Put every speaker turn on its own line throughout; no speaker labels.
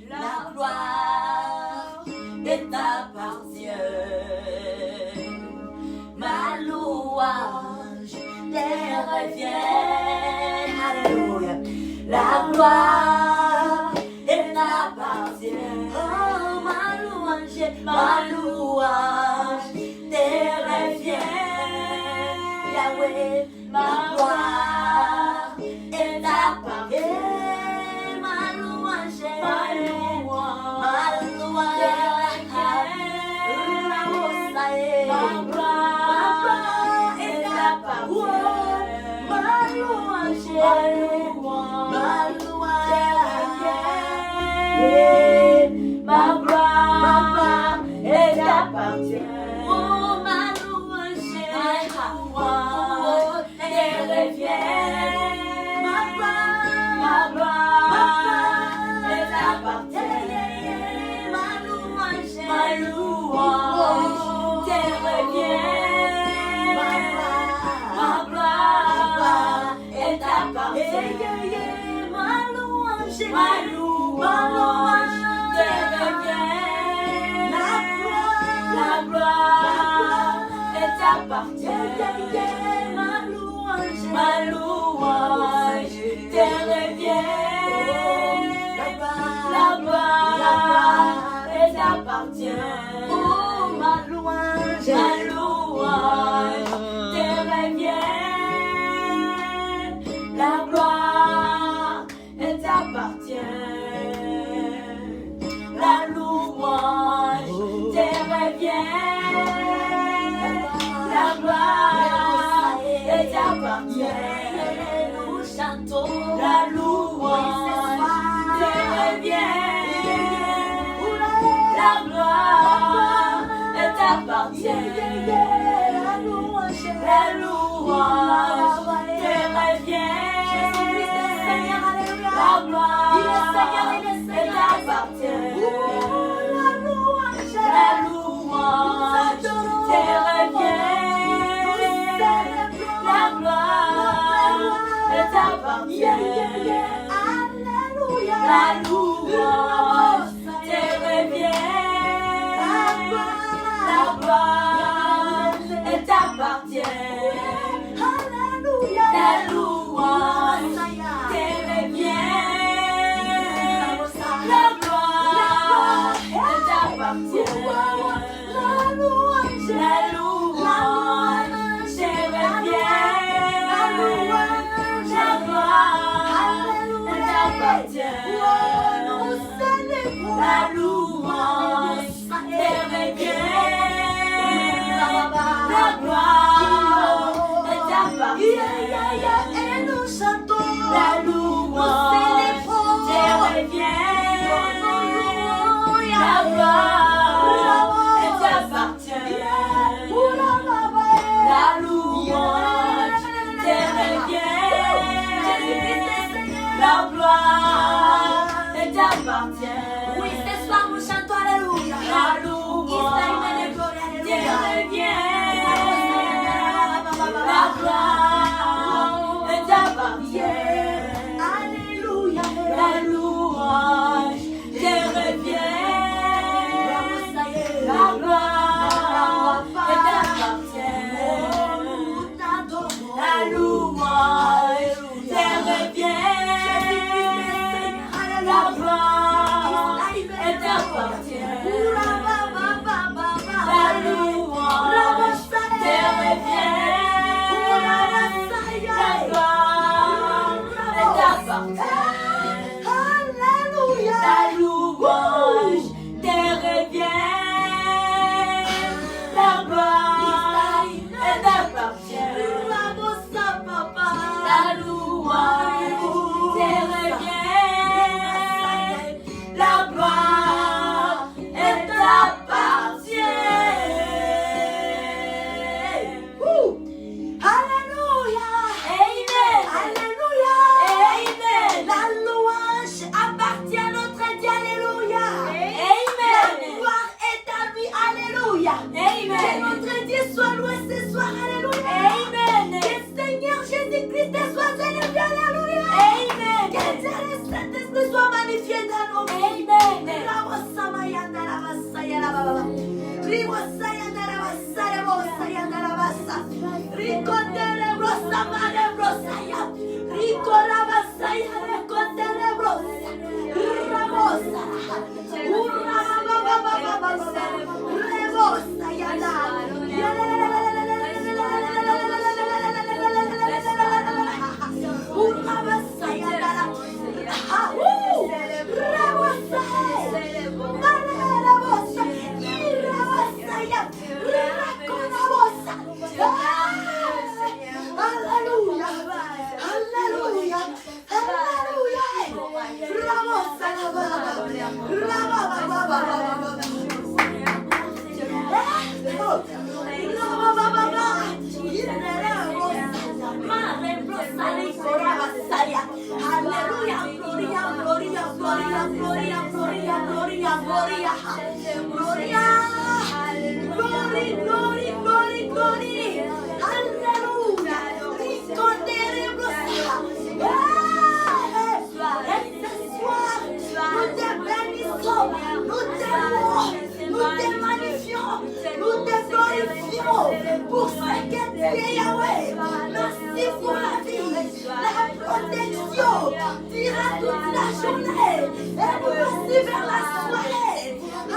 la gloire est t'appartient. Ma louange t'est revient. Alléluia. La gloire est t'appartient. Oh, ma louange t'est revient. Yahweh, ma gloire est t'appartient. Ma louange ma gloire est t'appartient. Oh, ma louange t'est revient. Ma gloire est t'appartient. Ma louange t'est revient. Ma gloire est t'appartient. Ma louange t'est revient. La gloire est t'appartient. Ma louange t'est revient. La gloire est t'appartient. Oh, ma louange t'est revient. La gloire est t'appartient. La louange t'est revient. La gloire est t'appartient. Nous chantons la louange t'est revient. La gloire est t'appartient. La louange t'est revient. La gloire est t'appartient. La louange t'est revient. La gloire est t'appartient. La louange t'est revient. La gloire est t'appartient. La louange t'est revient. La gloire est t'appartient. La louange t'est revient. La gloire est t'appartient. La louange t'est revient. La gloire est t'appartient. Et nous chantons la louange t'est revient. La gloire est t'appartient. La louange t'est revient. La gloire est t'appartient. Oui, ce soir nous chantons alléluia. La louange t'est revient. La gloire est t'appartient. Alléluia. La louange t'est revient. La gloire est t'appartient. La louange t'est revient. La gloire est t'appartient. La louange t'est revient. La gloire est t'appartient. La louange t'est revient. La gloire est t'appartient. La louange t'est revient. La gloire est t'appartient. Alléluia. Amen. Alléluia. Amen. La louange appartient à notre Dieu. Alléluia. Amen. La gloire est à lui. Alléluia. Amen. Que notre Dieu soit loué ce soir. Alléluia. Amen. Que Seigneur Jésus-Christ soit élevé. Alléluia. Amen. Que Dieu le Saint-Esprit soit magnifié dans nos vies. Amen. Pour ce que tu es Yahweh, merci pour la vie, la protection, durant toute la journée, et nous voici vers la soirée.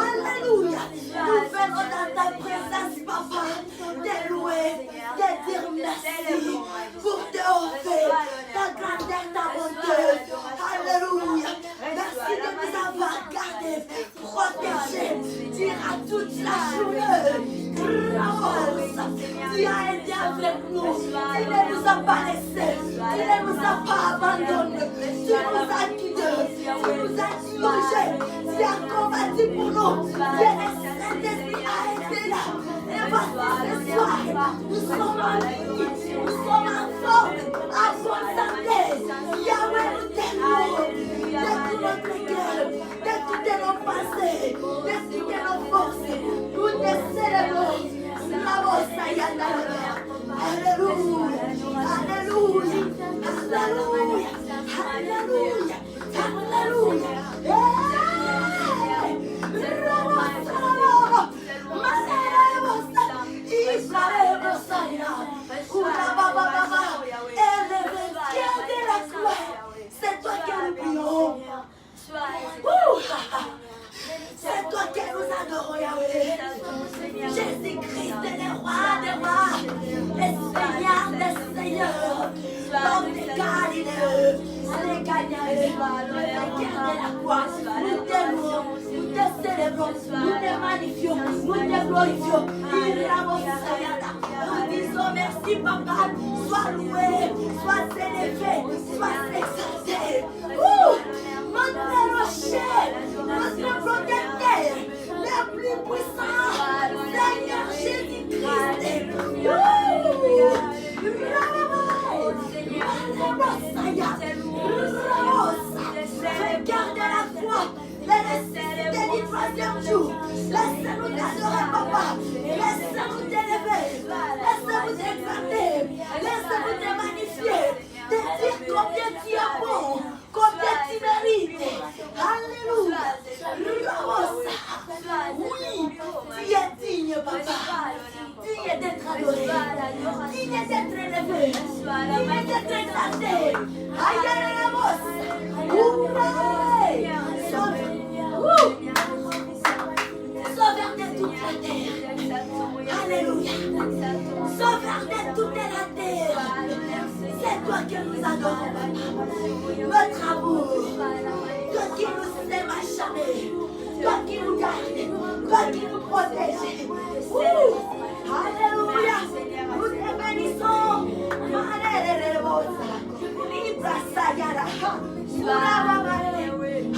Alléluia. Nous venons dans ta présence, Papa, te louer, te dire merci pour te offrir ta grandeur, ta bonté. Alléluia. Merci de nous avoir gardés, protégés, durant toute la journée. Tu as été avec nous, tu ne nous as pas laissés, tu ne nous as pas abandonnés, tu nous as guidés, tu nous as dirigés, tu as combattu pour nous, tu es le Saint-Esprit a été là. Et voici ce soir, nous sommes en vie, nous sommes en forme, en bonne santé. Yahweh, nous t'aimons, de tout notre cœur, de toutes nos pensées, de toutes nos forces, nous te célébrons. Alléluia, Alléluia, Alléluia, Alléluia, Alléluia. C'est toi qui nous prions. C'est toi que nous adorons, Yahweh. Jésus-Christ est le roi des rois, le Seigneur des seigneurs, l'homme de Galilée, le gagnant, le vainqueur de la croix. Nous t'aimons, nous te célébrons, nous te magnifions, nous te glorifions. Nous disons merci, Papa. Sois loué, sois élevé, sois exalté. Notre rocher, notre protecteur, le plus puissant, Seigneur Jésus-Christ. Vainqueur de la croix, la nécessité du troisième jour. Laissez-nous t'adorer, Papa. Laissez-nous t'élever. Laissez-nous t'exalter. Laissez-nous te magnifier. Te dire combien tu es bon, combien tu mérites. Alléluia. Oui, tu es digne, Papa. Digne d'être adoré. Digne d'être élevé. Digne d'être exalté. Aïe, aïe, Sauveur de toute la terre. Alléluia. Sauveur de toute la terre. C'est toi que nous adorons, Papa. Notre amour. Toi qui nous aimes à jamais. Toi qui nous gardes. Toi qui nous protèges. Alléluia. Nous te bénissons.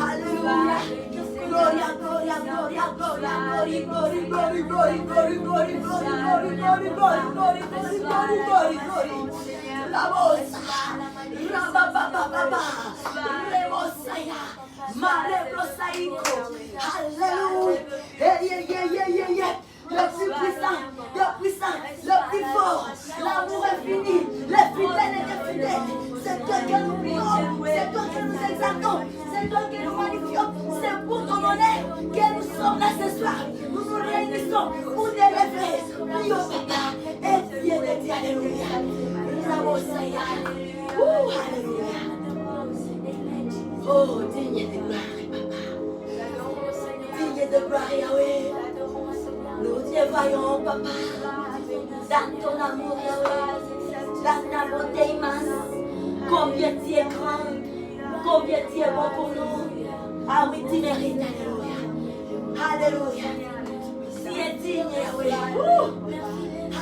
Alléluia. Gloria, gloria, gloria, gloria, glory, glory, glory, glory, glory, glory, glory, glory, glory, glory, glory, glory, glory. La voz, rababababa, rebosaya, marebrosaiko. Alléluia. Le plus puissant, le puissant, le plus fort, l'amour infini, le fidèle et le fidèle. C'est toi que nous prions, c'est toi que nous exaltons, c'est toi que nous magnifions, c'est pour ton honneur que nous sommes sommes là ce soir. Nous nous réunissons pour t'élever. Prions, papa. Et Dieu te dit alléluia. Nous avons Seigneur. Alléluia. Oh, digne de gloire, papa. Digne de gloire, Yahweh. Nous te voyons, papa. Dans ton amour, Yahweh. Dans ta bonté immense. Combien tu es grand. Combien tu es bon pour nous. Ah oui, tu mérites, alléluia. Alléluia. Tu es digne, Yahweh.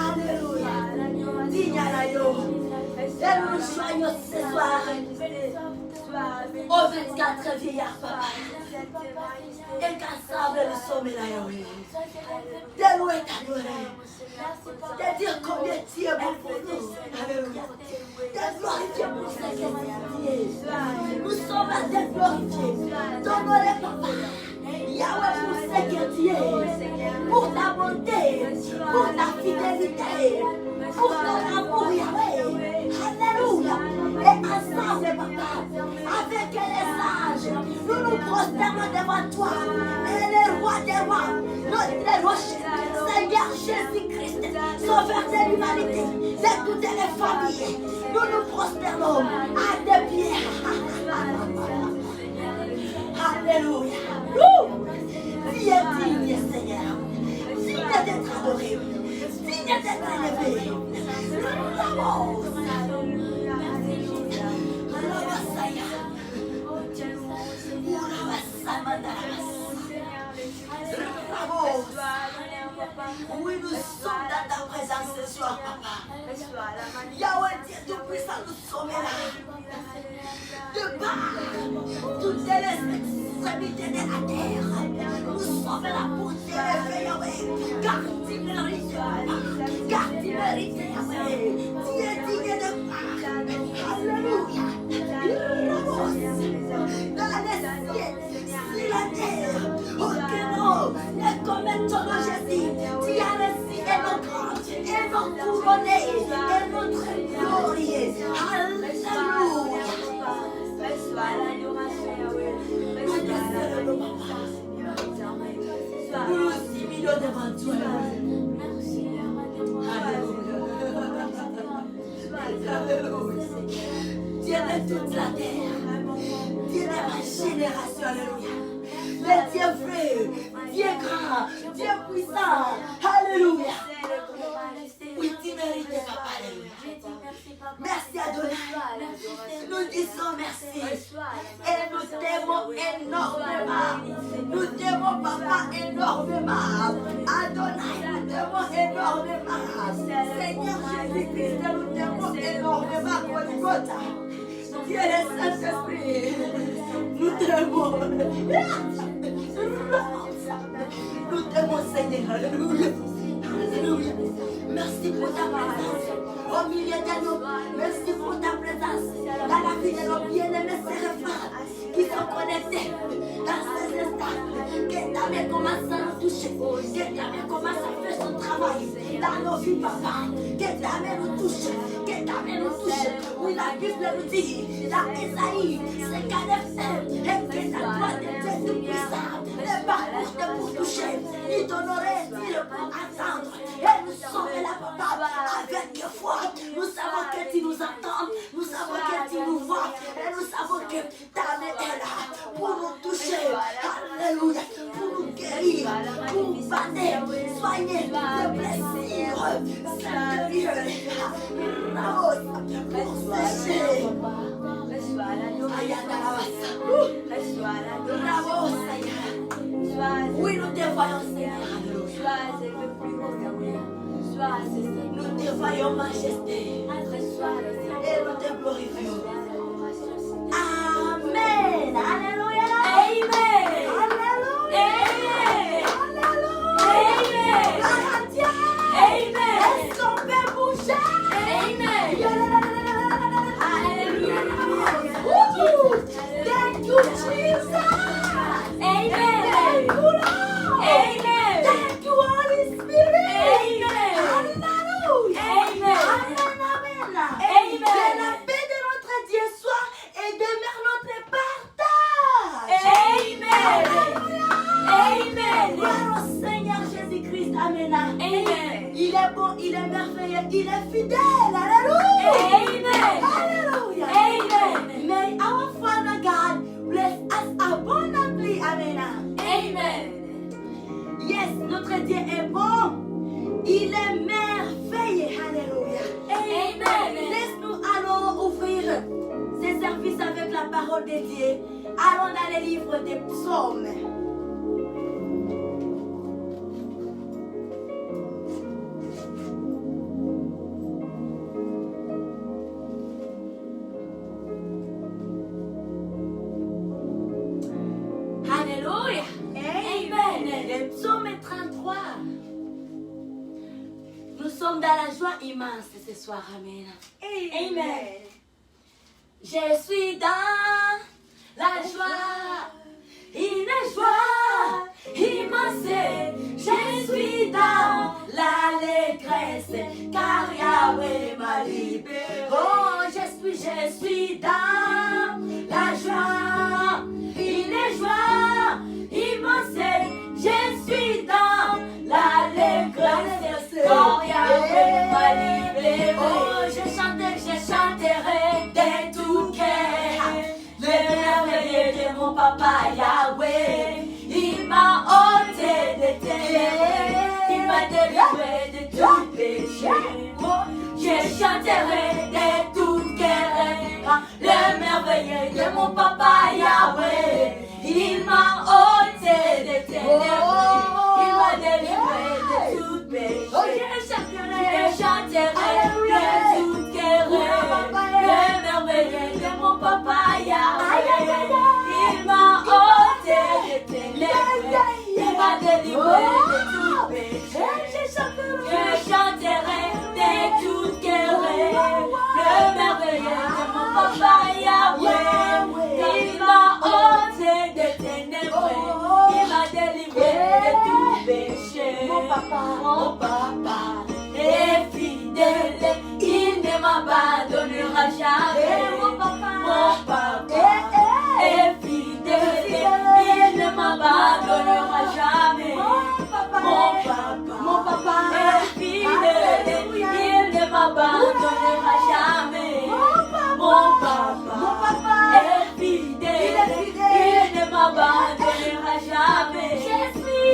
Alléluia. Digne à l'agneau. Et nous joyons ce soir. Au 24 vieillards, papa. Et qu'ensemble nous sommes là, Yahweh. De louer t'adorer. De dire combien tu es bon pour nous. Alléluia. De glorifier pour ce que tu es. Nous sommes là de glorifier. Donne-les, papa. Yahweh, pour ce que tu es. Pour ta bonté. Pour ta fidélité. Pour ton amour, Yahweh. Alléluia. Et ensemble, papa, avec les sages, nous nous prosternons devant toi. Et le roi des rois, notre rocher, Seigneur Jésus-Christ, sauveur de l'humanité, de toutes les familles. Nous nous prosternons à tes pieds. Alléluia. Tu es digne, Seigneur. Digne d'être adoré. Digne d'être élevé. Oui, nous sommes dans ta présence ce soir, papa. Yahweh, Dieu Tout-Puissant, nous sommes là. De par toutes les extrémités de la terre, nous sommes là pour t'élever, Yahweh. Car tu mérites, car tu mérites, Yahweh. Tu es digne de part. Alléluia. Dans les cieux, sur la terre, aucun nom n'est comme ton nom, Jésus. Tu as réussi et notre et notre couronné et notre glorieux. Alléluia. Nous te célébrons, papa. Nous nous humilions devant toi. Alléluia. Dieu de toute la terre. Dieu de ma génération. Alléluia. Le Dieu vrai, Dieu grand, Dieu puissant. Alléluia. Oui, tu mérites, papa. Alléluia. Merci Adonai. Nous disons merci. Et nous t'aimons énormément. Nous t'aimons, papa, énormément. Adonai, nous t'aimons énormément. Seigneur Jésus-Christ, nous t'aimons énormément. Golgotha. Dieu le Saint-Esprit, nous t'aimons. Nous t'aimons, Seigneur. Alléluia. Alléluia. Merci pour ta présence au milieu de nous. Merci pour ta présence dans la vie de nos bien-aimés séraphin qui sont connectés dans ces instants. Que ta main commence à nous toucher. Que ta main commence à faire son travail dans nos vies, papa. Que ta main nous touche. Que ta main nous touche. Oui, la Bible nous dit dans Ésaïe 59, et que la droite de Dieu Tout-Puissant ne parcourt que pour toucher, ni ton oreille, ni le pour attendre. Et nous sommes là, papa, avec foi. Nous savons que tu nous entends, nous savons que tu nous vois, et nous savons que ta main est là pour nous toucher. Alléluia. Pour nous guérir, pour nous banner, soigner les blessures, s'intérieur, pour sécher. Oui, nous te voyons, Seigneur. Nous te voyons, majesté. Et nous te glorifions. Amen. Alléluia. Amen. Alléluia. Alléluia. Alléluia. Amen. Est-ce qu'on peut bouger? Amen. Thank you, Jesus. Amen. Thank you, Lord. Amen. Thank you, Holy Spirit. Amen. Hallelujah. Amen. Amen. Amen. Que la paix de notre Dieu Amen.
Amen.
Il est bon, il est merveilleux, il est fidèle. Alléluia.
Amen.
Hallelujah.
Amen.
May our Father God bless us abundantly. Amen.
Amen.
Yes, notre Dieu est bon. Il est merveilleux. Alléluia.
Amen.
Laisse-nous alors ouvrir ces services avec la parole de Dieu. Allons dans les livres des psaumes.
Alléluia. Amen.
Le psaume 33. Nous sommes dans la joie immense ce soir. Amen.
Amen.
Je suis dans la joie, une joie immense. Je suis dans l'allégresse, car Yahweh m'a libéré. Oh, je suis dans la joie, une joie immense. Je suis dans l'allégresse, car Yahweh m'a libéré. Oh, je chanterai de tout cœur le merveilleux de mon papa Yahweh. Il m'a ôté des ténèbres, il m'a délivré de tout péché. Je chanterai de tout cœur le merveilleux de mon papa Yahweh. Il m'a ôté des ténèbres, il m'a délivré de tout péché. Je chanterai de tout cœur le merveilleux de mon papa Yahweh. Il m'a ôté des ténèbres, il m'a délivré de tout péché. Je chanterai de tout cœur le merveilleux de mon papa Yahweh. Il m'a ôté des ténèbres, il m'a délivré de tout péché. Mon papa est fidèle, il ne m'abandonnera jamais. Mon papa est fidèle, il ne m'abandonnera jamais. Mon papa est fidèle, il ne m'abandonnera jamais. Mon papa est fidèle, il ne m'abandonnera jamais.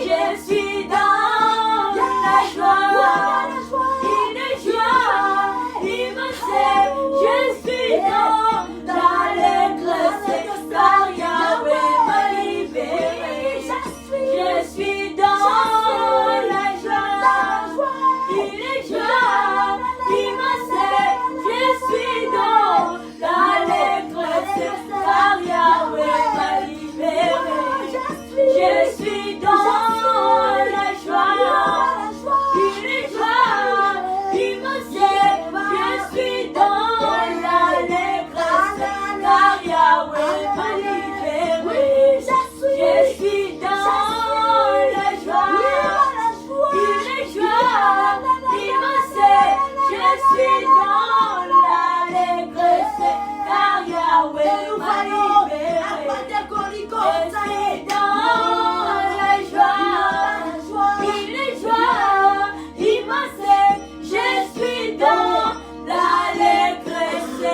Je suis dans la joie, une joie immense. Je suis dans l'allégresse, car Yahweh m'a libéré. Je suis dans la joie, une joie immense. Je suis dans l'allégresse, car Yahweh m'a libéré. Je suis dans la joie, une joie immense. Je suis dans l'allégresse, car Yahweh m'a libéré. Je suis dans la joie, une joie immense. Je suis dans l'allégresse, car Yahweh m'a libéré. Je suis dans la joie, une joie immense. Je suis dans l'allégresse,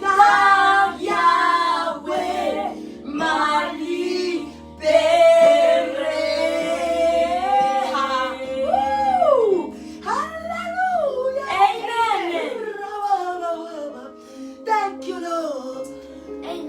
car Yahweh m'a libéré.
Hallelujah.
Amen. Thank you, Lord.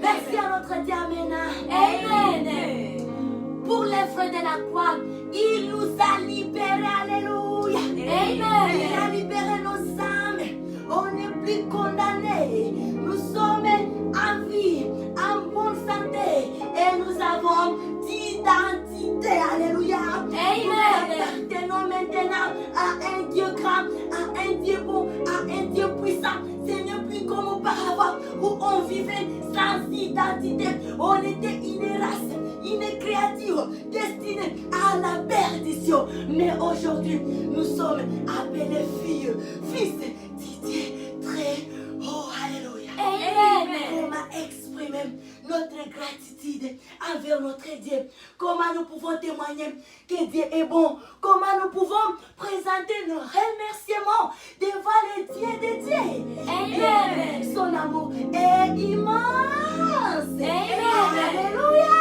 Merci à notre Dieu. Amen.
Amen.
Pour l'œuvre de la croix, il nous a libérés. Alléluia.
Amen.
Il a libéré nos âmes. On n'est plus condamnés. Nous sommes en vie, en bonne santé. Et nous avons d'identité. Alléluia.
Amen.
Nous appartenons maintenant à un Dieu grand, à un Dieu bon, à un Dieu puissant. Ce n'est plus comme auparavant où on vivait sans identité. On était une race, une créature destinée à la perdition. Mais aujourd'hui, nous sommes appelés filles, fils du Dieu très haut. Alléluia.
Amen.
On m'a exprimé notre gratitude envers notre Dieu. Comment nous pouvons témoigner que Dieu est bon. Comment nous pouvons présenter nos remerciements devant le Dieu des dieux.
Amen.
Son amour est immense.
Amen.
Alléluia.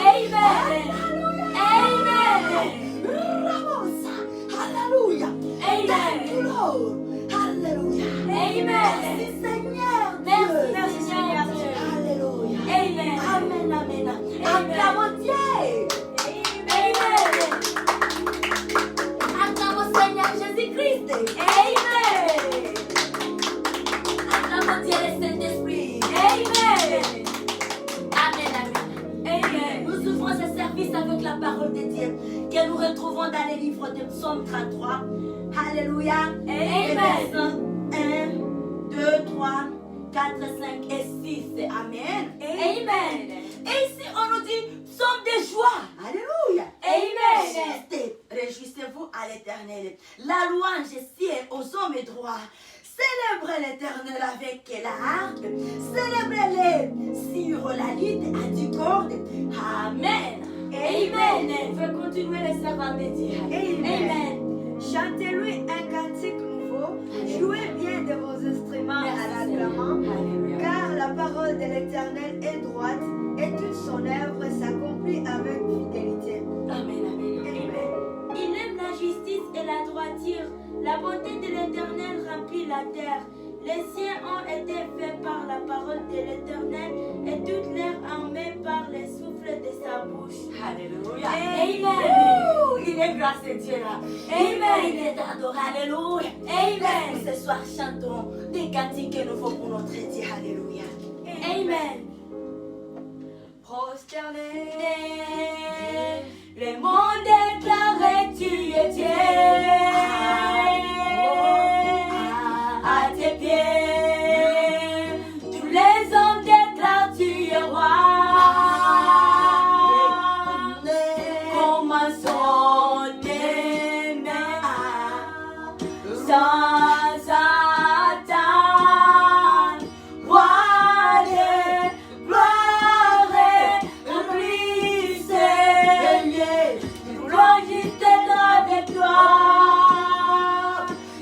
Amen. Amen.
Alléluia.
Amen.
Thank you, Lord. Alléluia.
Amen.
Merci Seigneur.
Merci,
Dieu.
merci Seigneur Dieu.
Alléluia.
Amen.
Amen, amen.
Amen.
Acclamons Dieu.
Amen.
Acclamons Seigneur Jésus-Christ.
Amen.
Acclamons Dieu le Saint-Esprit.
Amen.
Amen, amen.
Amen.
Nous ouvrons ce service avec la parole de Dieu que nous retrouvons dans les livres de Psaume 33. Alléluia.
Amen.
Versets 1, 2, 3, 4, 5 et 6. Amen.
Amen.
Et ici, on nous dit psaume de joie. Alléluia.
Amen.
Réjouissez-vous à l'Éternel. La louange sied aux hommes droits. Célébrez l'Éternel avec la harpe. Célébrez-le sur la lyre à du corde. Amen.
Amen.
On veut continuer les servants de Dieu.
Amen.
Chantez-lui un cantique nouveau, jouez bien de vos instruments à l'acclamant,
Alléluia.
car la parole de l'Éternel est droite et toute son œuvre s'accomplit avec fidélité.
Amen, amen,
Amen.
Il aime la justice et la droiture. La bonté de l'Éternel remplit la terre. Les cieux ont été faits par la parole de l'Éternel et toute l'air armée par les souffles de sa bouche.
Alléluia.
Amen.
Ouh, il est grâce à Dieu là.
Amen.
Il est adoré. Alléluia.
Amen.
Ce soir, chantons des cantiques nouveaux pour notre Dieu. Alléluia.
Amen.
Prosterné,
Le monde déclare tu es Dieu. À tes pieds, tous les hommes déclarent tu es roi. Commençons d'aimer sans attendre. Roi de gloire, remplis ces lieux. Gloire juste être avec toi.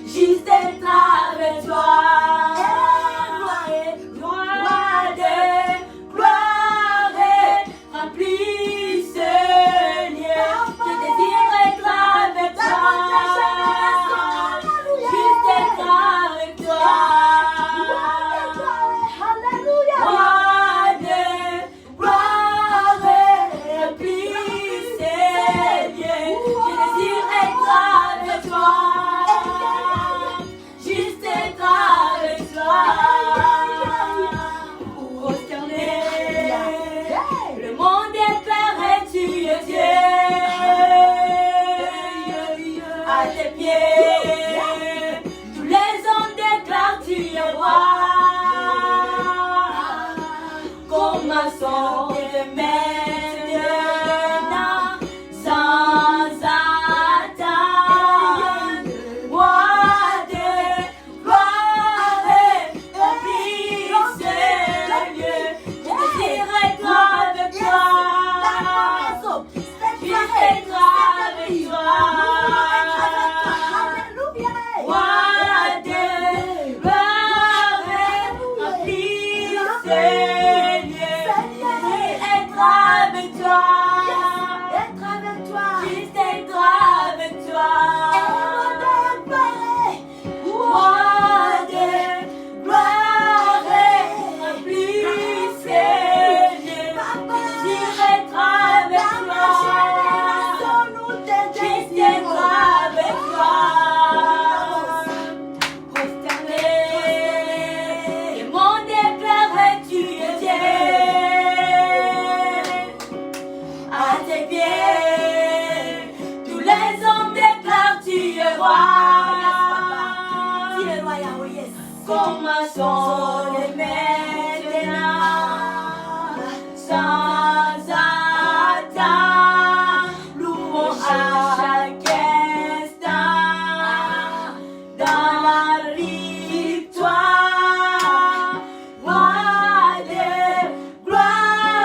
Juste être avec toi. Gloire de gloire, remplis ce lieu. Je désire être avec toi. Juste être avec toi. Roi de gloire, remplis ces lieux. Je désire être avec toi. Juste être avec toi. Prosterné, le monde déclare tu es Dieu. À tes pieds, tous les hommes déclarent tu es roi. Commençons dès maintenant, sans attendre. Roi de gloire, remplis ce lieu. Je désire être avec toi. Juste être avec toi. Roi de gloire, remplis ce lieu. Je désire être avec toi.
Être avec toi.
Juste être avec toi. Roi de gloire, remplis ce lieu. Je désire être avec toi. Juste être avec toi. Prosterné, le monde déclare tu es Dieu. À tes pieds, tous les hommes déclarent tu es roi. Commençons dès maintenant, sans attendre. Louons à chaque instant dans la victoire. Roi de gloire,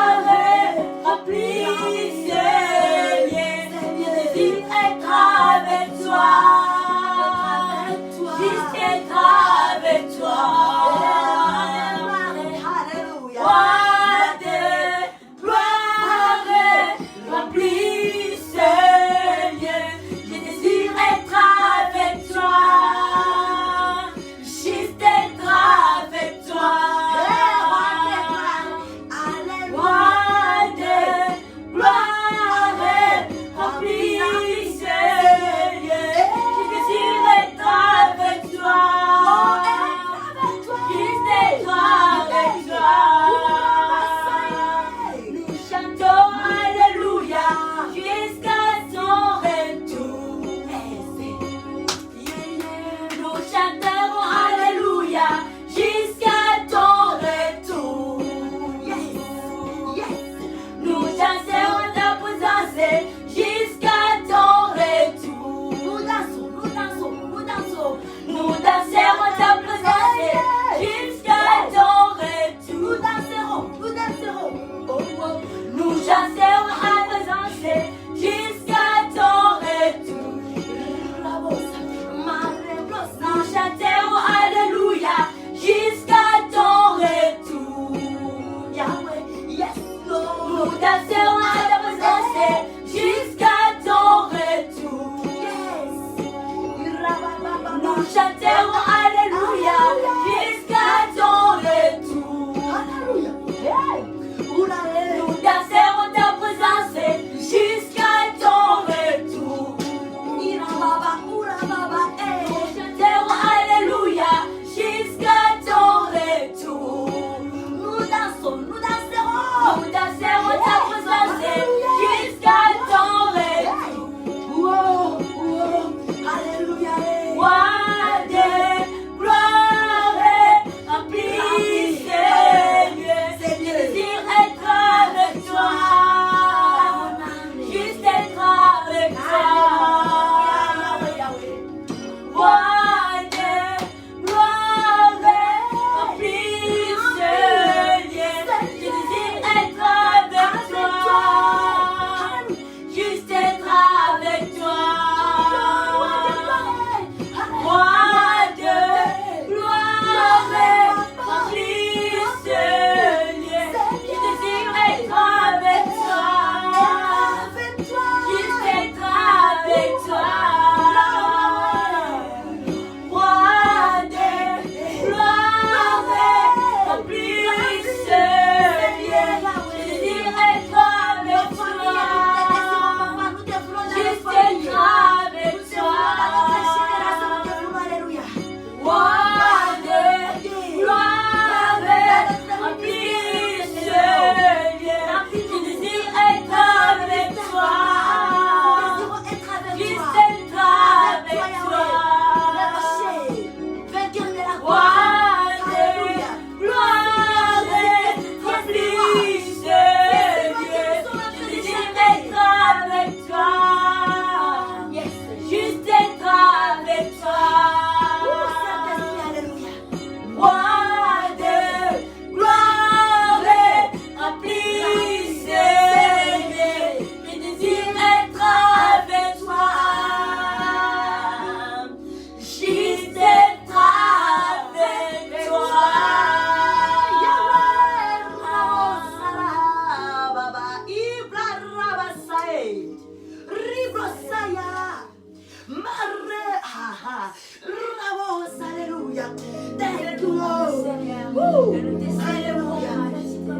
Alléluia.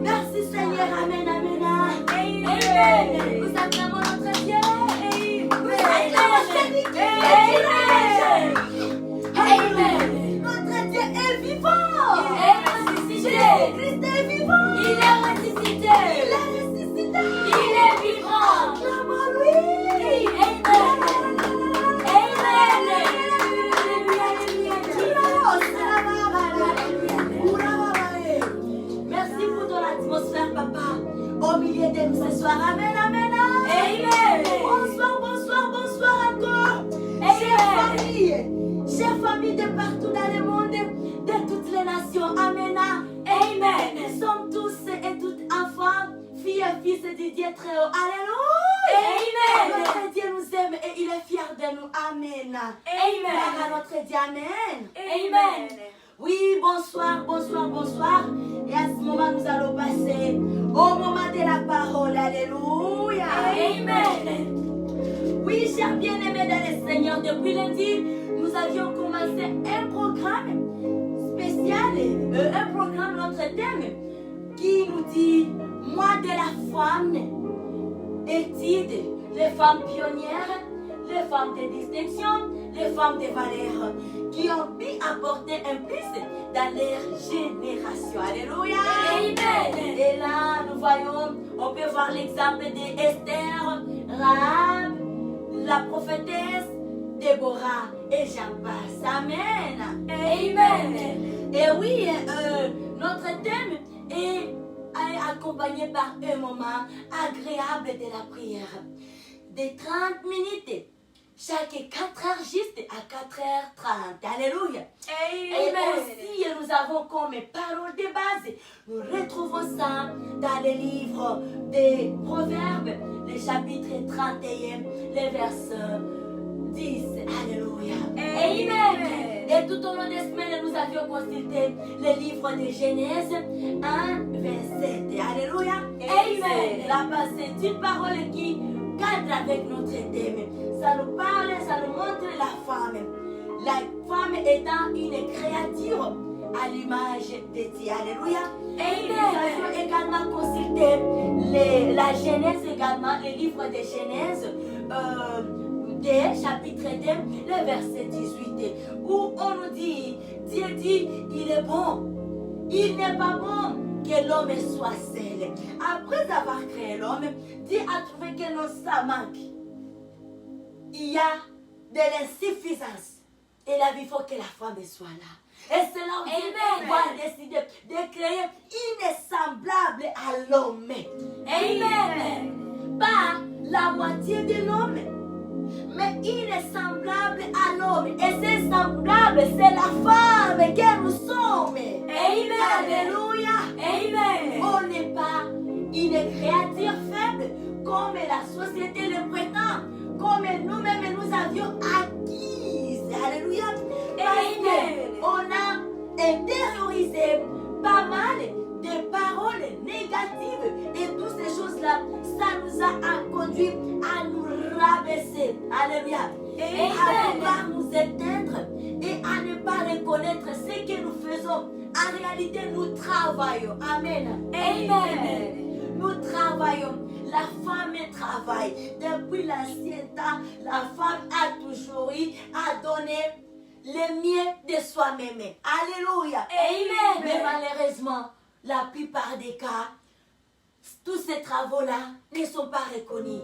Merci Seigneur. Amen, amen. Amen. Nous acclamons notre Dieu. Nous acclamons celui qui fait Amen. Notre Dieu est vivant.
Il est ressuscité.
Christ est vivant.
Il est ressuscité.
Il est ressuscité.
Il est vivant.
Acclamons-lui.
Amen.
Merci pour ton atmosphère, papa. Au milieu de nous ce soir. Amen, amen.
Amen.
Bonsoir, bonsoir, bonsoir encore. Chers familles de partout dans le monde, de toutes les nations. Amen.
Amen.
Nous sommes tous et toutes enfants, filles et fils du Dieu très haut. Alléluia.
Amen.
Notre Dieu nous aime et il est fier de nous. Amen.
Amen.
Gloire à notre Dieu. Amen.
Amen.
Oui, bonsoir, bonsoir, bonsoir. Et à ce moment, nous allons passer au moment de la parole. Alléluia.
Amen.
Oui, chers bien-aimés dans le Seigneur, depuis lundi, nous avions commencé un programme spécial, un programme, notre thème, qui nous dit Mois de la femme, étude, les femmes pionnières, les femmes de distinction, les femmes de valeur, qui ont pu apporter un plus dans leur génération. Alléluia.
Amen.
Et là, nous voyons, on peut voir l'exemple d'Esther, Rahab, la prophétesse, Déborah, et j'en passe. Amen.
Amen.
Et oui, notre thème est accompagné par un moment agréable de la prière. De 30 minutes, chaque 4 heures juste à 4h30. Alléluia. Et aussi, nous avons comme parole de base, nous retrouvons ça dans les livres des Proverbes, le chapitre 31, le verset 10. Alléluia.
Amen.
Et tout au long des semaines, nous avions consulté le livre de Genèse 1, verset 7. Alléluia.
Amen.
Là-bas, c'est une parole qui cadre avec notre thème. Ça nous parle, ça nous montre la femme. La femme étant une créature à l'image de Dieu. Alléluia.
Amen.
Nous avions également consulté la Genèse également, le livre de Genèse. Chapitre 2, le verset 18, où on nous dit, Dieu dit, il est bon, il n'est pas bon que l'homme soit seul. Après avoir créé l'homme, Dieu a trouvé que non, ça manque. Il y a de l'insuffisance. Et là, il faut que la femme soit là. Et c'est là où Dieu va décider de créer une semblable à l'homme.
Amen.
Pas la moitié de l'homme, mais il est semblable à l'homme. Et c'est semblable, c'est la femme que nous sommes.
Amen.
Alléluia.
Amen.
On n'est pas une créature faible comme la société le prétend, comme nous-mêmes nous avions acquise. Alléluia.
Amen.
On a intériorisé pas mal de paroles négatives et toutes ces choses-là, ça nous a conduit à nous rabaisser. Alléluia. Et à vouloir nous éteindre et à ne pas reconnaître ce que nous faisons. En réalité, nous travaillons. Amen.
Amen.
Nous travaillons. La femme travaille. Depuis l'ancien temps, la femme a toujours eu à donner le mieux de soi-même. Alléluia.
Amen.
Mais malheureusement, la plupart des cas, tous ces travaux-là ne sont pas reconnus.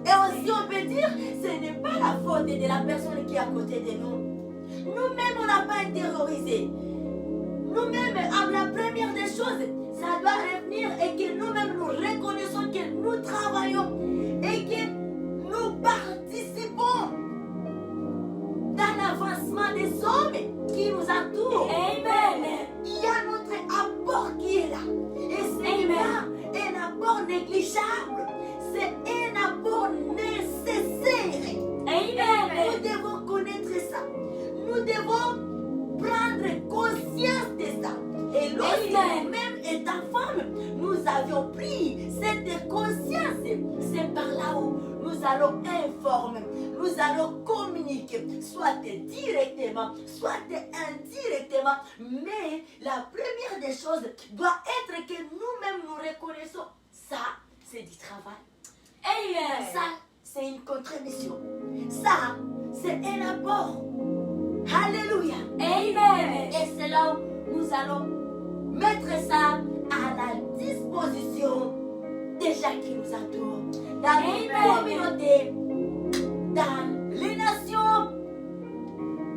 Et aussi, on peut dire, ce n'est pas la faute de la personne qui est à côté de nous. Nous-mêmes, on n'a pas intériorisé. Nous-mêmes, la première des choses, ça doit revenir et que nous-mêmes nous reconnaissons que nous travaillons et que nous participons dans l'avancement des hommes qui nous entourent.
Amen.
Il y a notre apport qui est là. Et ce n'est pas un apport négligeable. C'est un apport nécessaire.
Amen.
Nous devons connaître ça. Nous devons prendre conscience de ça. Et lorsque nous-mêmes étant femmes, nous avions pris cette conscience. C'est par là où informer, nous allons communiquer, soit directement, soit indirectement, mais la première des choses doit être que nous-mêmes nous reconnaissons, ça c'est du travail.
Amen.
Ça, c'est une contribution. Ça, c'est un apport. Alléluia.
Amen.
Et c'est là où nous allons mettre ça à la disposition des gens qui nous entourent. Dans nos communautés, dans les nations,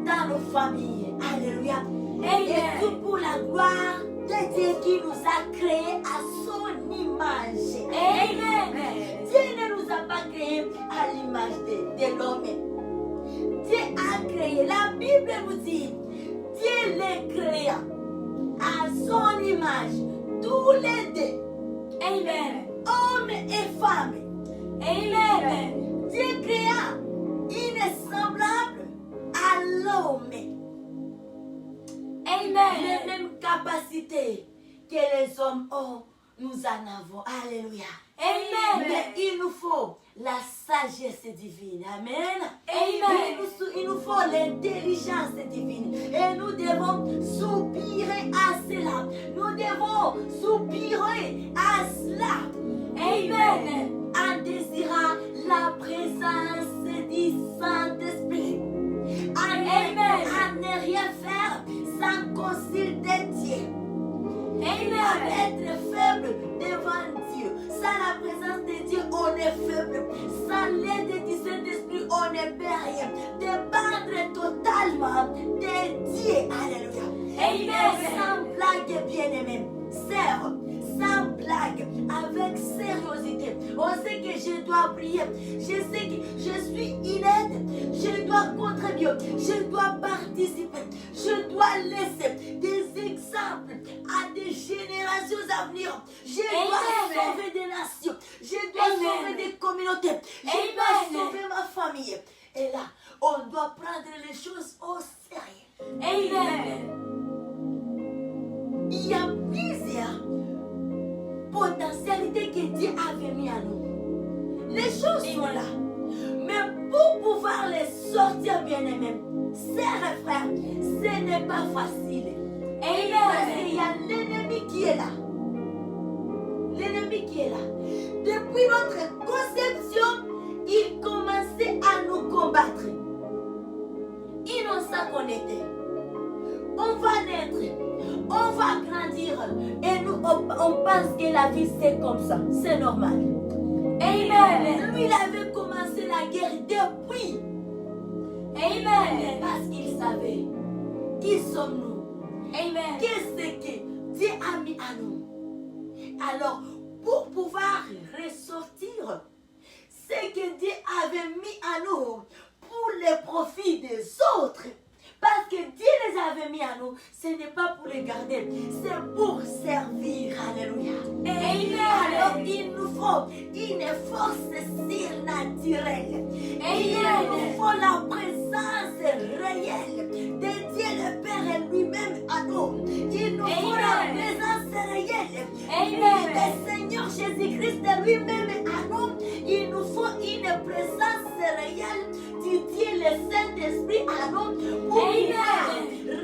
dans nos familles. Alléluia. Et tout pour la gloire de Dieu qui nous a créés à son image.
Amen.
Dieu ne nous a pas créés à l'image de l'homme. Dieu a créé, la Bible nous dit, Dieu les créa à son image, tous les deux,
Amen.
hommes et femmes.
Amen.
Dieu créa une semblable à l'homme.
Amen.
Les mêmes capacités que les hommes ont, nous en avons. Alléluia.
Amen.
Mais il nous faut la sagesse divine. Amen.
Amen.
Il nous faut l'intelligence divine. Et nous devons soupirer à cela. Nous devons soupirer à cela.
Amen.
En désirant la présence du Saint-Esprit.
Amen.
À ne rien faire sans consulter Dieu.
Amen.
À être faible devant Dieu. Sans la présence de Dieu, on est faible. Sans l'aide du Saint-Esprit, on ne peut rien. Dépendre totalement de Dieu. Alléluia.
Amen.
Sans blague, bien-aimé. Sœur, sans blague, avec sérieuxité. On sait que je dois prier. Je sais que je suis inepte. Je dois contribuer. Je dois participer. Je dois laisser des exemples à des générations à venir. Je dois sauver des nations. Je dois sauver des communautés. Je dois sauver ma famille. Et là, on doit prendre les choses au sérieux.
Amen.
Il y a plusieurs potentialités que Dieu avait mis à nous. Les choses sont là. Mais pour pouvoir les sortir, bien-aimés, sœurs et frères, ce n'est pas facile. Parce qu'il y a l'ennemi qui est là. L'ennemi qui est là. Depuis notre conception, il commençait à nous combattre. Innocent qu'on était. On va naître, on va grandir et nous on pense que la vie c'est comme ça, c'est normal. Amen. Lui il avait commencé la guerre depuis. Amen. Parce qu'il savait qui sommes-nous. Amen. Qu'est-ce que Dieu a mis à nous. Alors pour pouvoir ressortir ce que Dieu avait mis à nous pour le profit des autres. Parce que Dieu les avait mis à nous, ce n'est pas pour les garder, c'est pour servir. Alléluia. Amen. Alors il nous faut une force surnaturelle. Et il nous faut la présence réelle de Dieu le Père lui-même à nous. Il nous faut la présence réelle de Seigneur Jésus-Christ lui-même à nous. Il nous faut une présence réelle du Dieu le Saint-Esprit à nous pour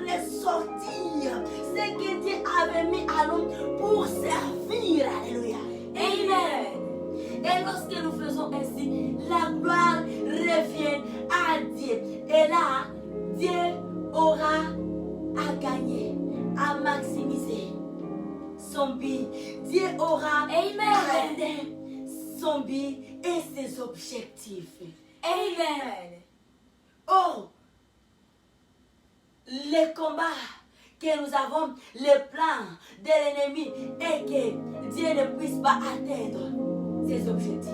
ressortir ce que Dieu avait mis à nous pour servir. Alléluia. Amen. Et lorsque nous faisons ainsi, la gloire revient à Dieu. Et là, Dieu aura à gagner, à maximiser son but. Dieu aura à atteindre son but et ses objectifs. Amen. Oh, les combats que nous avons, les plans de l'ennemi et que Dieu ne puisse pas atteindre ses objectifs.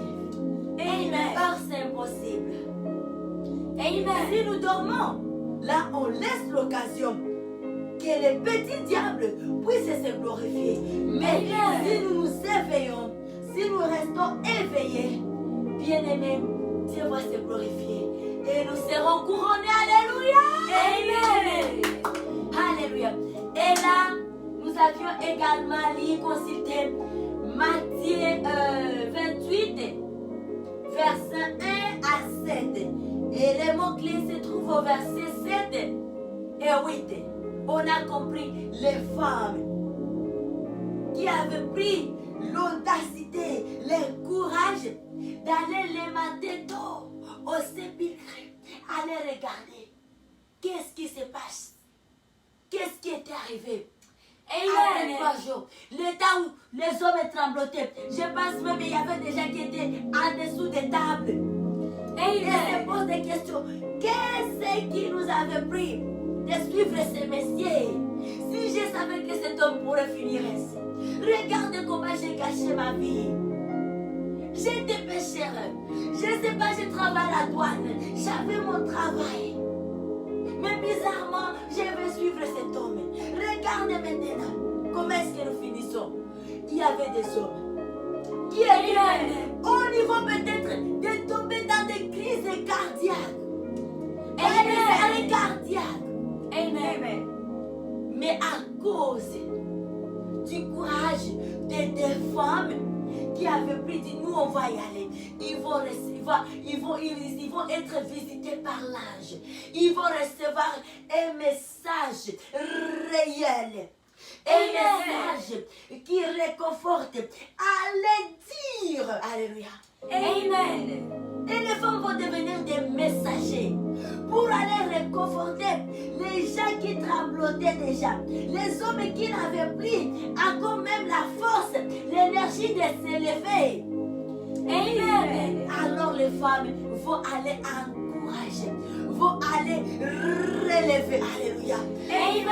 Amen. Or, c'est impossible. Amen. Si nous dormons, là on laisse l'occasion que les petits diables puissent se glorifier. Mais si nous nous éveillons, si nous restons éveillés, bien-aimés, Dieu va se glorifier. Et nous serons couronnés. Alléluia. Amen. Alléluia. Et là, nous avions également lu, consulté Matthieu 28, versets 1 à à 7. Et les mots-clés se trouvent au verset 7 et 8. On a compris les femmes qui avaient pris l'audacité, le courage d'aller les matin tôt au sépulcre, aller regarder qu'est-ce qui se passe, qu'est-ce qui était arrivé. Après 3 jours, le temps où les hommes tremblotaient, je pense même qu'il y avait des gens qui étaient en dessous des tables. Et ils se posent des questions. Qu'est-ce qui nous avait pris de suivre ces messieurs? Si je savais que cet homme pourrait finir ainsi. Regarde comment j'ai gâché ma vie. J'étais pécheur. Je ne sais pas, je travaille à la douane. J'avais mon travail. Mais bizarrement, je vais suivre cet homme. Regarde maintenant comment est-ce que nous finissons. Il y avait des hommes qui étaient au niveau peut-être de tomber dans des crises cardiaques. Des cardiaques. Amen. Mais à cause du courage de des femmes qui avaient pris, dit nous on va y aller. Ils vont être visités par l'ange. Ils vont recevoir un message réel. Un message qui réconforte. Allez dire. Alléluia. Amen. Et les femmes vont devenir des messagers pour aller réconforter les gens qui tremblotaient déjà. Les hommes qui n'avaient plus encore même la force, l'énergie de s'élever. Amen. Alors les femmes vont aller encourager, vont aller relever. Alléluia. Amen.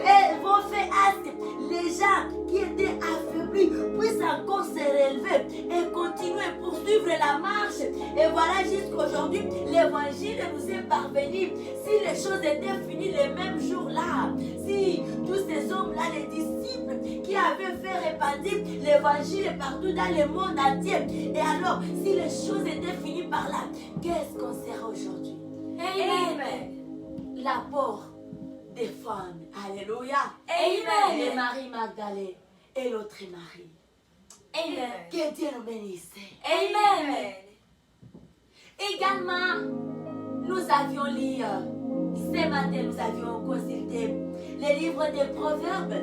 Elles vont faire hâte. Les gens qui étaient affaiblis puissent encore se relever et continuer à poursuivre la marche. Et voilà, jusqu'aujourd'hui, l'évangile nous est parvenu. Si les choses étaient finies le même jour-là, si tous ces hommes-là, les disciples qui avaient fait répandre l'évangile partout dans le monde entier, et alors, si les choses étaient finies par là, qu'est-ce qu'on sera aujourd'hui? Amen. L'apport des femmes. Alléluia. Amen. Et Marie Magdalène et l'autre Marie. Amen. Que Dieu nous bénisse. Amen. Également, nous avions lu, ce matin, nous avions consulté le livre des Proverbes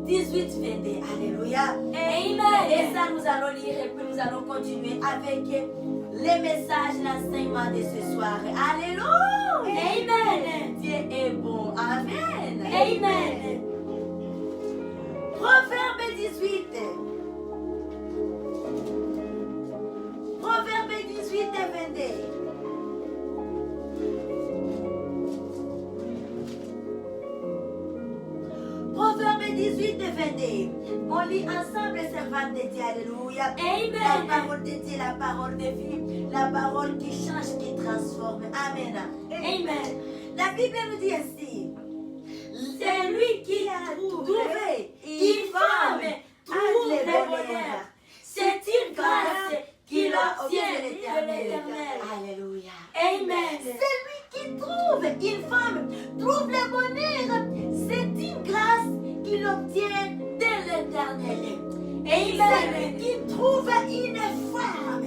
18-22. Alléluia. Amen. Et ça, nous allons lire et puis nous allons continuer avec les messages, l'enseignement de ce soir. Alléluia. Amen. Dieu est bon. Amen. Amen. Proverbe 18. Proverbe 18 et 22. Proverbe 18 et 22. On lit ensemble, servante de Dieu. Alléluia. Amen. La parole de Dieu, la parole de vie, la parole qui change, qui transforme. Amen. Amen. La Bible nous dit ainsi. C'est lui qui a trouvé une femme, trouve le bonheur. C'est une grâce qu'il obtient de l'Éternel. Alléluia. Amen. C'est lui qui trouve une femme, trouve le bonheur. C'est une grâce qu'il obtient de l'Éternel. Amen. C'est lui qui trouve une femme.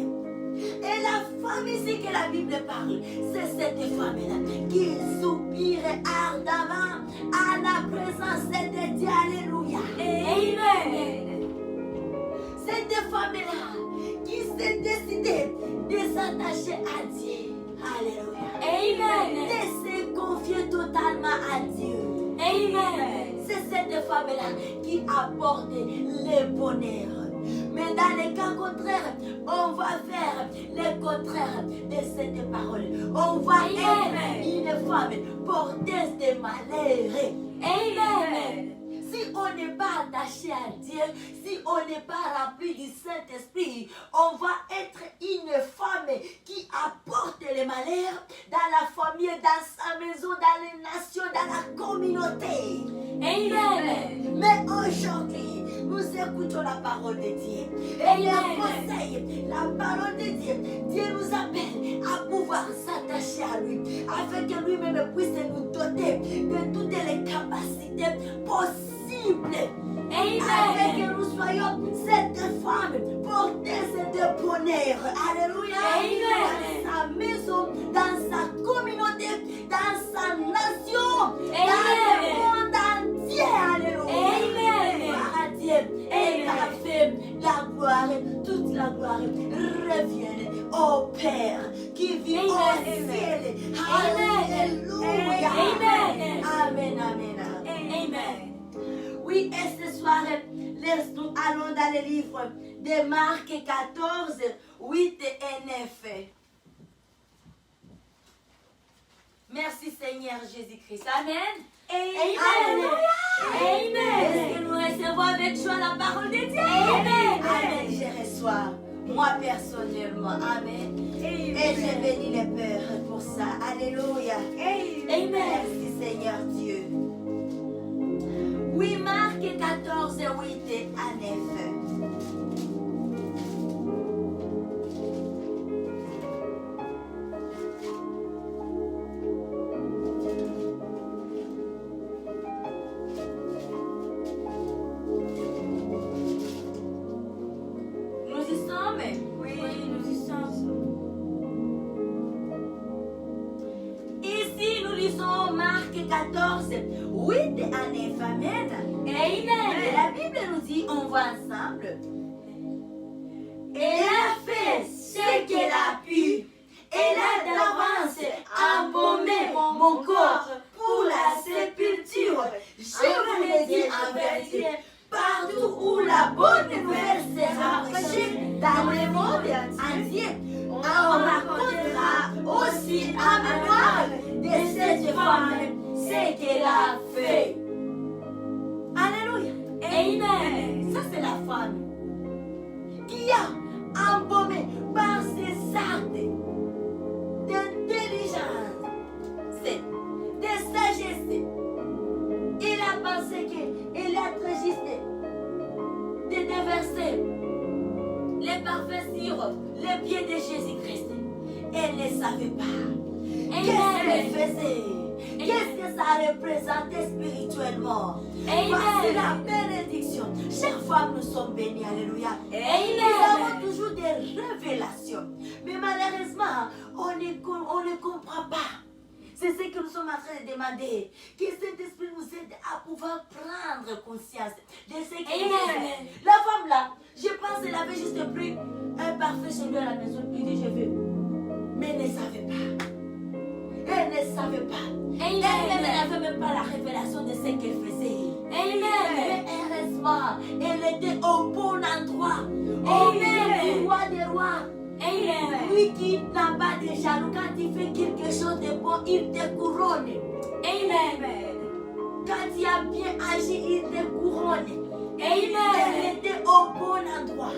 Et la femme ici que la Bible parle, c'est cette femme-là qui soupire ardemment à la présence de Dieu. Alléluia. Amen. Cette femme-là qui s'est décidée de s'attacher à Dieu. Alléluia. Amen. De se confier totalement à Dieu. Amen. C'est cette femme-là qui apporte le bonheur. Mais dans les cas contraires, on va faire le contraire de cette parole. On va être une femme porteuse de malheur. Amen. Si on n'est pas attaché à Dieu, si on n'est pas rempli du Saint-Esprit, on va être une femme qui apporte le malheur dans la famille, dans sa maison, dans les nations, dans la communauté. Amen. Mais aujourd'hui, nous écoutons la parole de Dieu. Et le conseil, la parole de Dieu, Dieu nous appelle à pouvoir s'attacher à lui, afin que lui-même puisse nous doter de toutes les capacités possibles. Amen. Afin que nous soyons cette femme porteuse de bonheur. Alléluia.
Amen.
Dans sa maison, dans sa communauté, dans sa nation, dans
Amen.
le monde entier. Alléluia.
Amen.
Gloire à Dieu. Et la gloire, toute la gloire revienne au Père qui vit au ciel. Alléluia.
Amen.
Amen, amen, amen.
Amen.
Oui, et ce soir, nous allons dans le livre de Marc 14, 8 et 9. Merci Seigneur Jésus-Christ. Amen.
Amen.
Est-ce que nous recevons avec joie la parole de Dieu?
Amen.
Amen. Je reçois, moi personnellement. Amen. Et je bénis le Père pour ça. Alléluia.
Amen.
Merci Seigneur Dieu. Oui, Marc 14, 8 à 9. Nous y sommes?
Oui, nous y sommes.
Ici, nous lisons Marc 14, 8 à 9. Amen. Et la Bible nous dit, on voit ensemble. Elle a fait ce qu'elle a pu. Elle a d'avance embaumé mon corps pour la sépulture. Je vous le dis en vérité, partout où la bonne nouvelle sera prêchée dans le monde entier, on racontera aussi en mémoire de cette femme ce qu'elle a fait. Alléluia.
Amen.
Ça, c'est la femme qui a embaumé par ses actes d'intelligence, de sagesse. Il a pensé qu'il a très juste de déverser les parfums sur les pieds de Jésus-Christ. Elle ne savait pas. Qu'est-ce qu'elle faisait? Qu'est-ce que ça représentait spirituellement? Voici la bénédiction. Chaque fois nous sommes bénis. Alléluia. Nous avons toujours des révélations. Mais malheureusement, on ne comprend pas. C'est ce que nous sommes en train de demander. Que Saint-Esprit nous aide à pouvoir prendre conscience de ce qui est. La femme là, je pense qu'elle avait juste pris un parfum chez lui à la maison. Il dit, je veux. Mais elle ne savait pas. Elle ne savait pas. Elle n'avait même pas la révélation de ce qu'elle faisait. Mais heureusement, elle était au bon endroit. Au milieu du roi des rois. Lui qui n'a pas de jaloux, quand il fait quelque chose de bon, il te couronne. Quand il a bien agi, il te couronne. Elle était au bon endroit.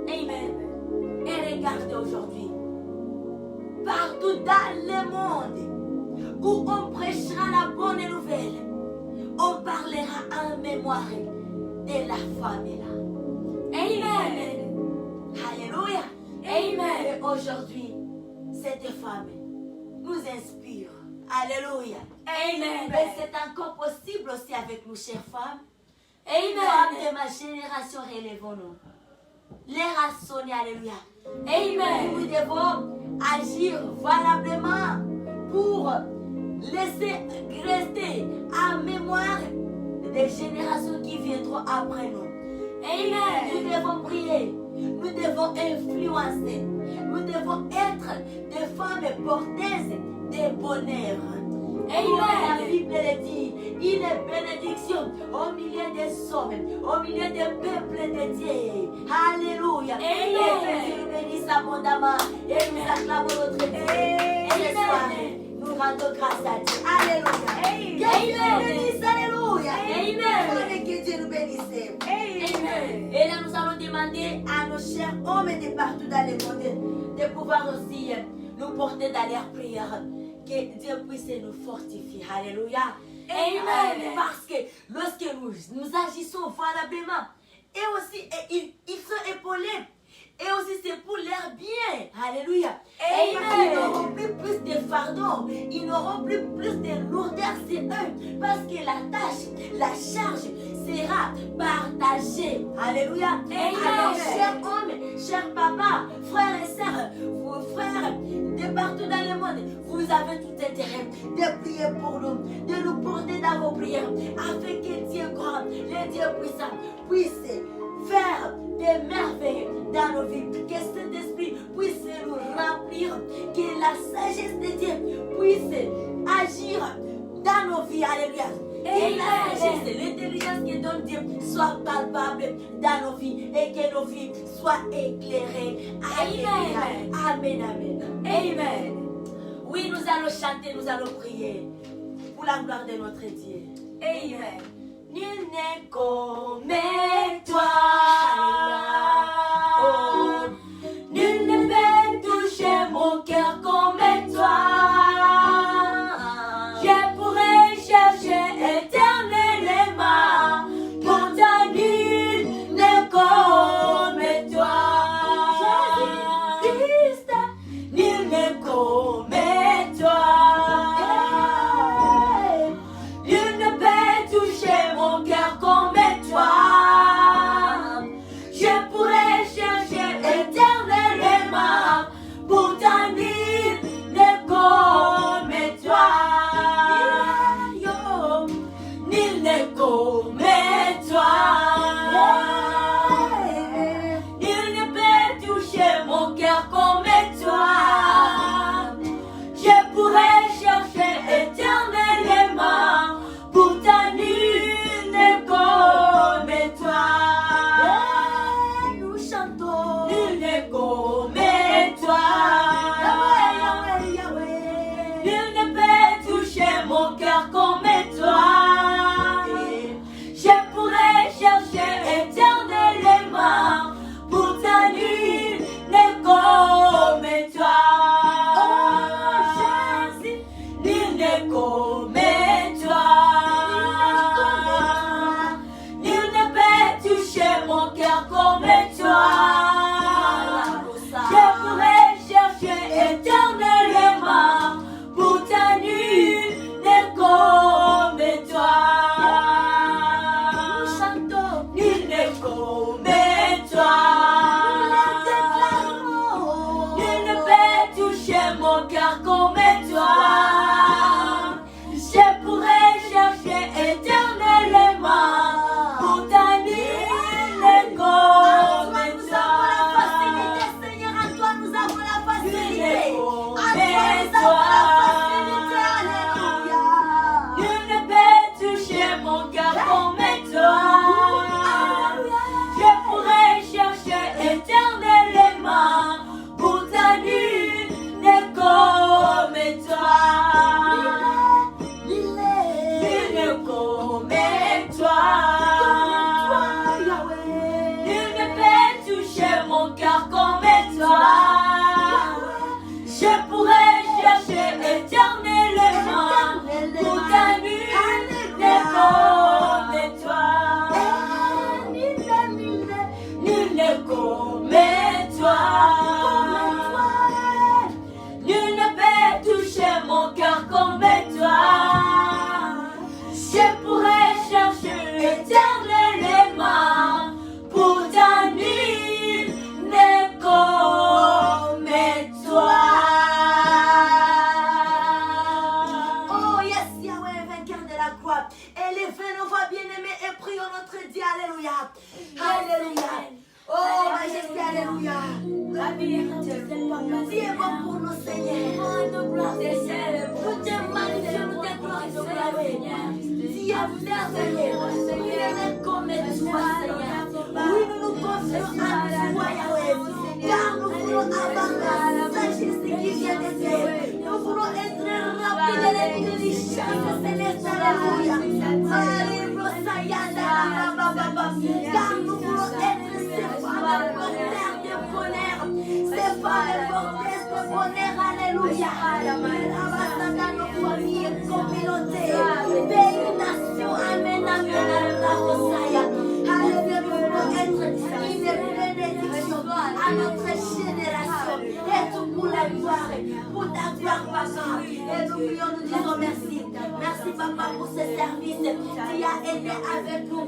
Et regardez aujourd'hui, partout dans le monde où on prêchera la bonne nouvelle, on parlera en mémoire de la femme là. Alléluia. Et aujourd'hui, cette femme nous inspire. Alléluia. Mais c'est encore possible aussi avec nous, chères femmes. Femmes de ma génération, relevons-nous. Les rassonner, alléluia. Nous devons agir valablement pour laisser rester en mémoire des générations qui viendront après nous. Nous devons prier. Nous devons influencer. Nous devons être des femmes porteuses de bonheur. La Bible le dit, il est bénédiction au milieu des hommes, au milieu des peuples de Dieu. Alléluia. Dieu nous bénisse abondamment et nous acclamons notre Dieu. Et ce soir, nous rendons grâce à Dieu. Alléluia. Que Dieu nous bénisse. Alléluia. Que Dieu nous bénisse. Et là, nous allons demander à nos chers hommes de partout dans le monde de pouvoir aussi nous porter dans leurs prières. Que Dieu puisse nous fortifier. Alléluia. Parce que lorsque nous agissons valablement, et aussi ils sont épaulés. Et aussi c'est pour leur bien. Alléluia. Ils n'auront plus de fardeau. Ils n'auront plus de lourdeur sur eux. Parce que la tâche, la charge, sera partagé. Alléluia. Alors, chers hommes, chers papas, frères et sœurs, vos frères de partout dans le monde, vous avez tout intérêt de prier pour nous, de nous porter dans vos prières, afin que Dieu grand, le Dieu puissant, puisse faire des merveilles dans nos vies, que cet esprit puisse nous remplir, que la sagesse de Dieu puisse agir dans nos vies. Alléluia. Que la sagesse, l'intelligence que donne Dieu soit palpable dans nos vies et que nos vies soient éclairées. Amen. Amen. Amen. Amen. Oui, nous allons chanter, nous allons prier pour la gloire de notre Dieu. Amen. Nul n'est comme toi. Oh, nul ne peut toucher mon cœur comme toi. Je pourrais chercher éternellement, pourtant nul n'est comme toi. Jésus-Christ, nul n'est comme toi. Nul ne peut toucher mon cœur comme toi. Je pourrais chercher éternellement, pourtant nul n'est comme toi. Nul n'est comme toi. Nul ne peut toucher mon cœur comme toi. Je pourrais chercher éternellement, pourtant nul n'est comme toi. Nous chantons. Nul n'est comme toi. Nul ne peut toucher mon cœur comme toi. Je pourrais chercher éternellement, pourtant nul n'est comme toi. Oh Jésus, nul n'est comme toi. Nul ne peut toucher mon cœur comme toi. Je pourrais chercher éternellement, pourtant nul n'est comme toi. Nous chantons. Nul n'est comme toi. Nul ne peut toucher mon cœur comme toi. Je pourrais chercher éternellement, pourtant nul n'est comme toi. Seigneur, à toi nous avons la facilité. À toi nous avons la facilité. Alléluia. Nul ne peut toucher mon cœur comme toi. Je pourrais chercher éternellement, pourtant nul n'est comme toi. Nul n'est comme toi. Nul ne peut toucher mon cœur comme toi. Je pourrais chercher éternellement, pourtant nul n'est comme toi. Nul n'est comme toi. Nul ne peut toucher mon cœur comme toi. Je pourrais chercher éternellement, pourtant nul n'est comme toi. Oh yes, Yahweh, vainqueur de la croix. Élevez nos voix bien-aimées et prions notre Dieu. Alléluia. Alléluia. Oh majesté, alléluia. Tu es bon pour nous, Seigneur. Nous te magnifions, nous te glorifions. Tu es merveilleux. Tu es comme toi, Seigneur. Oui, nous nous confions à toi, Yahweh. Car nous voulons avoir la sagesse qui vient de Dieu. Nous voulons être remplis de l'intelligence céleste. Alléluia. Car nous voulons être ces femmes porteurs de bonheur. Ces femmes porteuses de bonheur. Alléluia. Dans nos familles et communautés, pays, nations. Amen, amen, amen. Alléluia. Nous voulons être une bénédiction à notre génération. Et tout pour la gloire, pour pour ta gloire, papa. Et nous prions, nous disons merci. Merci, papa, pour ce service qui a été avec nous.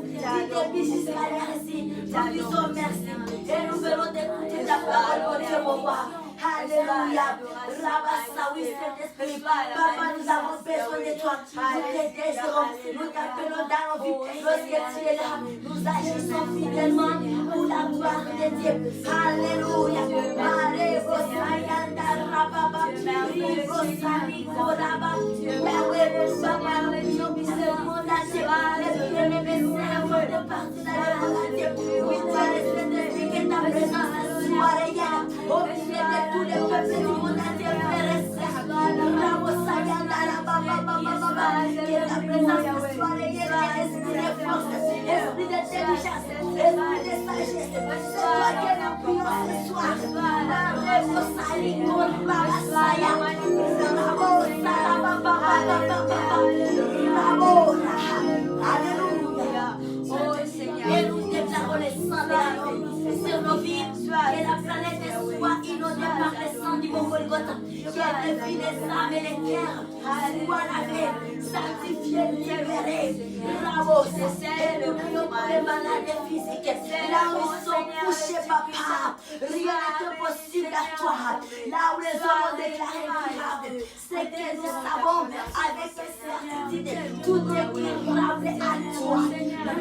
Depuis jusqu'à merci. Nous disons merci. Et nous venons d'écouter ta parole, mon Dieu, mon roi. Alléluia. Rabassa, oui, Saint-Esprit. Papa, nous avons besoin de toi. Nous te désirons. Nous t'appelons dans nos vies. Lorsque tu es là, nous agissons fidèlement pour la gloire de Dieu. Alléluia. Marebo Sayanda Rababa. Ribo Sanico Rabba. Merveilleux Papa, nous qui se monde entier. Les bien-aimés servent de partout dans le monde entier. Oui, toi, Saint-Esprit, que ta présence soit réelle. Au milieu de tous les peuples du monde entier, frères et sœurs. Bravo Sayanda Rababa. Que ta présence soit réelle. Esprit de force, esprit d'intelligence, esprit de sagesse. C'est toi que nous prions ce soir. Bravo Sanico Rabba Saya. Bravo Salababa. Bravo. Alléluia. Et nous déclarons les sangs de la mort sur nos vies. Que la planète soit inondée par le sang du bon Golgotha. Que les vies, les âmes et les cœurs soient lavés, sanctifiés, libérés. Bravo, c'est nous prions pour les malades physiques. Là où ils sont couchés, papa, rien n'est impossible à toi. Là où les hommes ont déclaré incurable, c'est que nous savons avec certitude, tout est incurable à toi.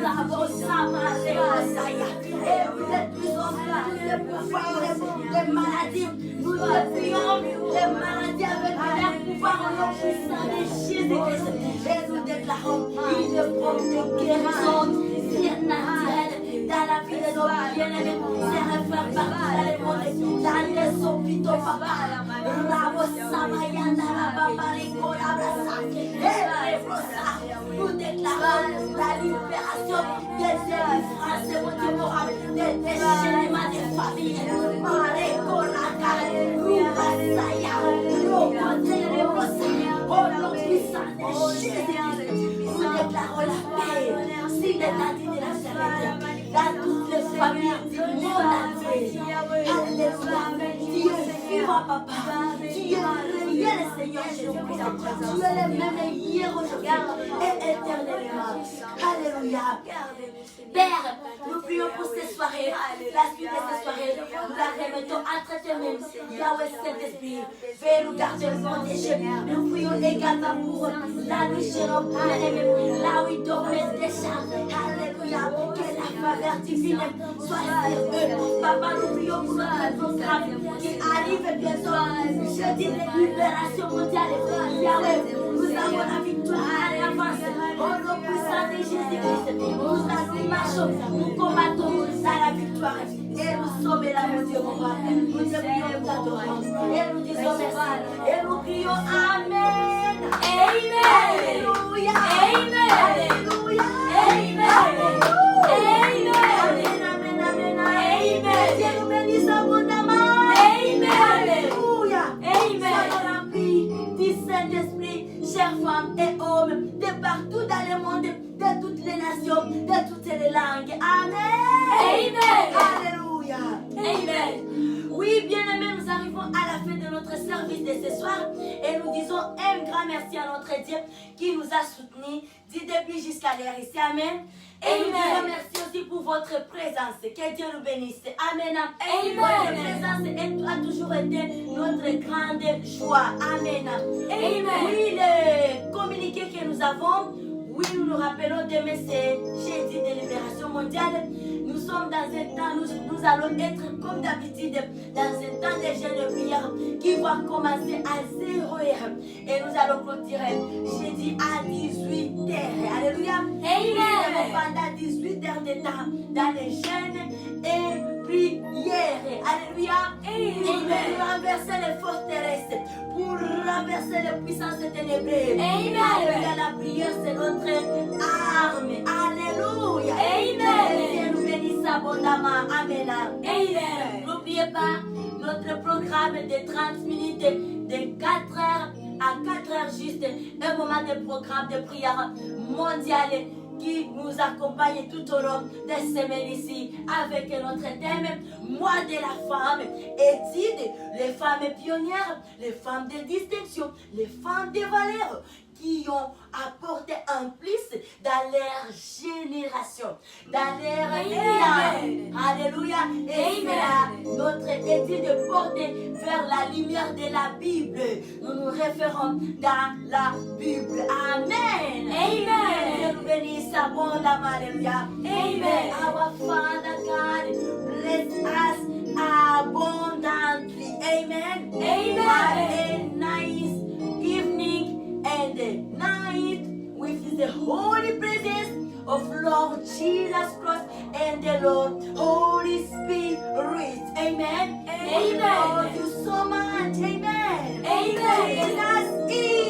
Bravo, Samaré, Osaya. Et vous êtes plus en de pouvoir des maladies. Nous te prions, les maladies avec le pouvoir au nom puissant de Jésus-Christ. Et nous déclarons une forme de guérison surnaturelle dans la vie de nos bien-aimés. C'est refaire partout dans le monde, dans les hôpitaux, papa. Bravo, Samayana, Baba, Ricola, Brassa. Et nous déclarons la libération des délivrances émotionnelles, des déchaînements des familles. Marécola, Roubasaya, Rocotere, au nom puissant de Jésus-Christ, nous déclarons la paix, si l'étendue de la charité, dans toutes les familles du monde entier. Alléluia. Tu es vivant, papa. Tu es réel, Seigneur Jésus-Christ. Tu es le même hier, aujourd'hui et éternellement. Alléluia. Père, nous prions pour ces soirées. La suite de ces soirées, nous la remettons entre tes mains. Yahweh Saint-Esprit, fais-nous garder le protégé. Nous prions également pour la nuit chez nos bien-aimés, là où ils dorment déjà. Alléluia. Que la faveur divine soit sur eux. Papa, nous prions pour notre programme qui arrive bientôt. Jeudi de libération mondiale. Yahweh, nous avons la victoire à l'avance. Au nom puissant de Jésus-Christ, nous marchons, nous combattons dans la victoire. Et nous sommes là, mon Dieu, mon roi. Nous te prions, nous t'adorons. Et nous disons merci. Et nous crions Amen. Amen. Alléluia. Amen. Alléluia. Amen. Alléluia. Amen. Amen. Amen. Amen. Dieu nous bénisse abondamment. Amen. Alléluia. Amen. Soyons remplis du Saint-Esprit, chers femmes et hommes, de partout dans le monde, de toutes les nations, de toutes les langues. Amen. Amen. Alléluia. Amen. Oui, bien-aimés, nous arrivons à la fin de notre service de ce soir et nous disons un grand merci à notre Dieu qui nous a soutenus du début jusqu'à l'heure ici. Amen. Et nous disons merci aussi pour votre présence. Que Dieu nous bénisse. Amen. Amen. Votre présence a toujours été notre grande joie. Amen. Amen. Oui, le communiqué que nous avons, oui, nous nous rappelons demain, c'est jeudi de libération mondiale. Nous sommes dans un temps, nous allons être comme d'habitude dans un temps de jeûne de prière qui va commencer à 0h. Et nous allons clôturer jeudi à 18h. Alléluia. Amen. Pendant 18h de temps dans les jeûnes et prières. Alléluia. Amen. Pour renverser les forteresses, pour renverser les puissances ténébreuses. Amen. La prière, c'est notre arme. Alléluia. Amen. Nous bénisse abondamment. Amen. Amen. N'oubliez pas notre programme de 30 minutes de 4h à 4h juste. Un moment de programme de prière mondiale qui nous accompagne tout au long des semaines ici avec notre thème Mois de la femme. Étude les femmes pionnières, les femmes de distinction, les femmes de valeur qui ont apporté un plus dans leur génération, dans leur vie. Alléluia. Et c'est notre étude portée vers la lumière de la Bible. Nous nous référons dans la Bible. Amen.
Amen.
Dieu nous bénisse abondamment. Alléluia.
Amen.
Our Father God, bless us abundantly. Amen.
Amen.
Have a nice evening and a night with the holy presence of Lord Jesus Christ and the Lord Holy Spirit. Amen.
Amen.
We love you so much. Amen.
Amen.
Jesus is